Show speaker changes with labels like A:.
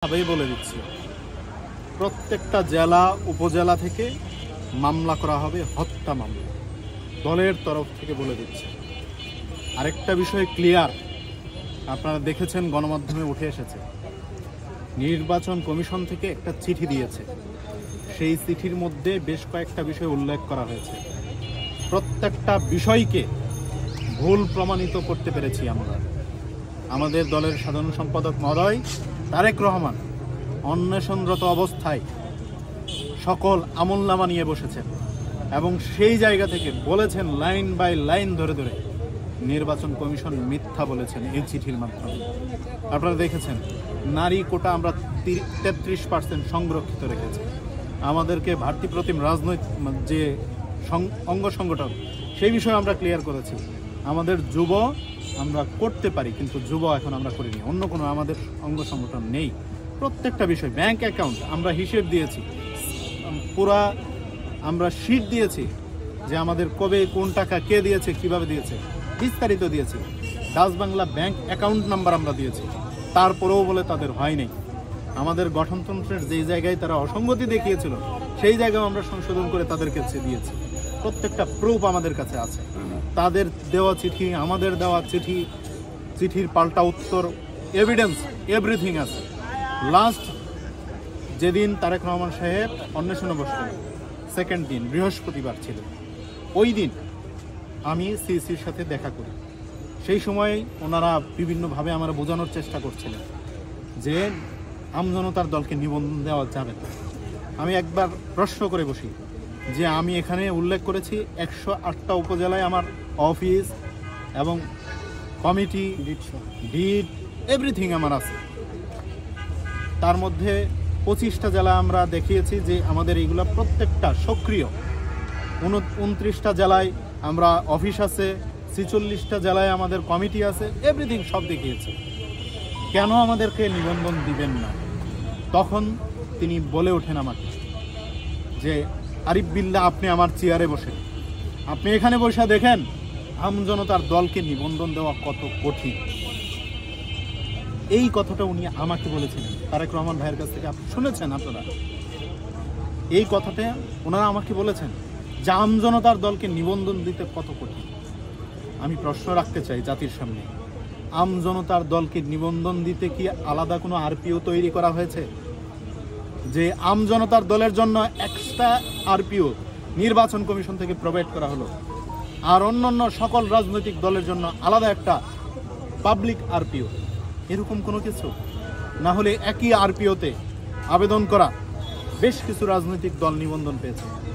A: ভাবেই বলে দিচ্ছি, প্রত্যেকটা জেলা উপজেলা থেকে মামলা করা হবে, হত্যা মামলা দলের তরফ থেকে বলে দিচ্ছে। আরেকটা বিষয় ক্লিয়ার, আপনারা দেখেছেন গণমাধ্যমে উঠে এসেছে, নির্বাচন কমিশন থেকে একটা চিঠি দিয়েছে। সেই চিঠির মধ্যে বেশ কয়েকটা বিষয় উল্লেখ করা হয়েছে। প্রত্যেকটা বিষয়কে ভুল প্রমাণিত করতে পেরেছি আমরা। আমাদের দলের সাধারণ সম্পাদক মহোদয় তারেক রহমান অন্বেষণরত অবস্থায় সকল আমলনামা নিয়ে বসেছেন এবং সেই জায়গা থেকে বলেছেন লাইন বাই লাইন ধরে ধরে নির্বাচন কমিশন মিথ্যা বলেছেন এই চিঠির মাধ্যমে। আপনারা দেখেছেন নারী কোটা আমরা 33% সংরক্ষিত রেখেছি। আমাদেরকে ভাতৃপ্রতিম রাজনৈতিক যে অঙ্গ সংগঠন সেই বিষয়ে আমরা ক্লিয়ার করেছি। আমাদের যুব আমরা করতে পারি, কিন্তু যুব এখন আমরা করিনি। অন্য কোনো আমাদের অঙ্গ সংগঠন নেই। প্রত্যেকটা বিষয়, ব্যাংক অ্যাকাউন্ট আমরা হিসেব দিয়েছি, পুরা আমরা শীট দিয়েছি যে আমাদের কবে কোন টাকা কে দিয়েছে, কিভাবে দিয়েছে, বিস্তারিত দিয়েছি। Dutch Bangla bank account number আমরা দিয়েছি। তারপরেও বলে তাদের হয়নি। আমাদের গঠনতন্ত্রের যেই জায়গায় তারা অসঙ্গতি দেখিয়েছিল সেই জায়গায় আমরা সংশোধন করে তাদেরকে দিয়েছি। প্রত্যেকটা প্রুফ আমাদের কাছে আছে। তাদের দেওয়া চিঠি, আমাদের দেওয়া চিঠি, চিঠির পাল্টা উত্তর, এভিডেন্স, এভরিথিং আছে। লাস্ট যেদিন তারেক রহমান সাহেব অন্বেষণে বসলেন, সেকেন্ড দিন বৃহস্পতিবার ছিল, ওই দিন আমি সিসির সাথে দেখা করি। সেই সময় ওনারা বিভিন্নভাবে আমরা বোঝানোর চেষ্টা করছিলেন যে আমজনতার দলকে নিবন্ধন দেওয়া যাবে না। আমি একবার প্রশ্ন করে বসি যে আমি এখানে উল্লেখ করেছি 108টা উপজেলায় আমার অফিস এবং কমিটি, ডিড, এভরিথিং আমার আছে। তার মধ্যে 25টা জেলা আমরা দেখিয়েছি যে আমাদের এইগুলো প্রত্যেকটা সক্রিয়। 29টা জেলায় আমরা অফিস আছে, 46টা জেলায় আমাদের কমিটি আছে, এভরিথিং সব দেখিয়েছি। কেন আমাদেরকে নিবন্ধন দিবেন না? তখন তিনি বলে ওঠেন আমাকে যে আরিফ বিল্লাহ, আপনি আমার চেয়ারে বসে, আপনি এখানে বসে দেখেন আমজনতার দলকে নিবন্ধন দেওয়া কত কঠিন। এই কথাটা উনি আমাকে বলেছিলেন, তারেক রহমান ভাইয়ের কাছ থেকে শুনেছেন আপনারা। এই কথাটা ওনারা আমাকে বলেছেন যে আমজনতার দলকে নিবন্ধন দিতে কত কঠিন। আমি প্রশ্ন রাখতে চাই জাতির সামনে, আমজনতার দলকে নিবন্ধন দিতে কি আলাদা কোনো আরপিও তৈরি করা হয়েছে? যে আমজনতার দলের জন্য এক্সট্রা আরপিও নির্বাচন কমিশন থেকে প্রোভাইড করা হলো, আর অন্যান্য সকল রাজনৈতিক দলের জন্য আলাদা একটা পাবলিক আরপিও, এরকম কোনো কিছু না হলে একই আরপিওতে আবেদন করা বেশ কিছু রাজনৈতিক দল নিবন্ধন পেয়েছে।